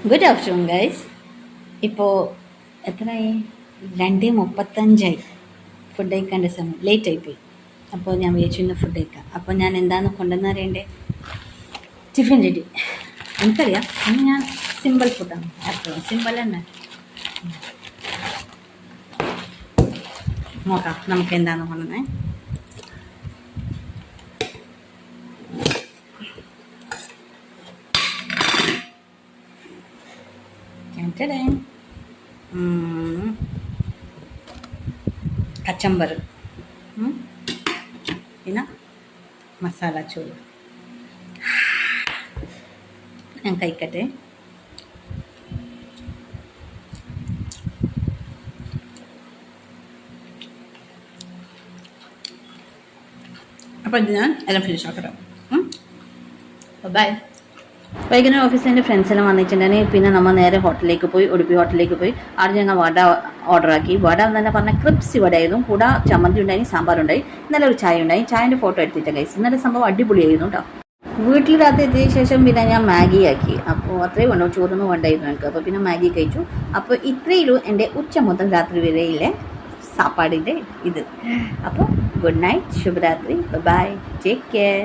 Good afternoon guys. ഇപ്പോൾ എത്രയായി? 2:35 food കഴിക്കേണ്ട സമയം. ലേറ്റ് ആയിപ്പോയി. അപ്പോൾ ഞാൻ വിചാരിച്ചു ഇന്ന് ഫുഡ് കഴിക്കാം. അപ്പോൾ ഞാൻ എന്താണ് കൊണ്ടുവന്ന് അറിയണ്ടേ? Tiffin ready. എനിക്കറിയാം, ഇന്ന് ഞാൻ സിമ്പിൾ ഫുഡാണ്. എപ്പോഴും സിമ്പിൾ തന്നെ. നോക്കാം നമുക്ക് എന്താണ് കൊണ്ടുവന്നത്. കച്ചമ്പർ, പിന്നെ മസാല ചോറ്. ഞാൻ കഴിക്കട്ടെ. അപ്പോൾ ഇത് ഞാൻ എല്ലാം ഫിനിഷ് ആക്കട്ടെ. ബൈ. വൈകുന്നേരം ഓഫീസിൽ എൻ്റെ ഫ്രണ്ട്സെല്ലാം വന്നിട്ടുണ്ടെങ്കിൽ പിന്നെ നമ്മൾ നേരെ ഹോട്ടലിലേക്ക് പോയി, ഉടുപ്പി ഹോട്ടലിലേക്ക് പോയി. അവിടെ ഞങ്ങൾ വട ഓർഡറാക്കി. വട എന്ന് പറഞ്ഞാൽ ക്രിപ്സി വടയായിരുന്നു. കൂടെ ചമ്മന്തി ഉണ്ടായി, സാമ്പാറുണ്ടായി, ഇന്നലെ ഒരു ചായ ഉണ്ടായി. ചായൻ്റെ ഫോട്ടോ എടുത്തിട്ട് കഴിച്ചു. ഇന്നലെ സംഭവം അടിപൊളിയായിരുന്നു കേട്ടോ. വീട്ടിൽ രാത്രി എത്തിയ ശേഷം പിന്നെ ഞാൻ മാഗി ആക്കി. അപ്പോൾ അത്രയും വേണോ, ചോറൊന്നും വേണ്ടായിരുന്നു എനിക്ക്. അപ്പോൾ പിന്നെ മാഗി കഴിച്ചു. അപ്പോൾ ഇത്രയുള്ളൂ എൻ്റെ ഉച്ച മുതൽ രാത്രി വരെയില്ലേ സാപ്പാടിൻ്റെ ഇത്. അപ്പോൾ ഗുഡ് നൈറ്റ്, ശുഭരാത്രി, ബൈ, ടേക്ക് കെയർ.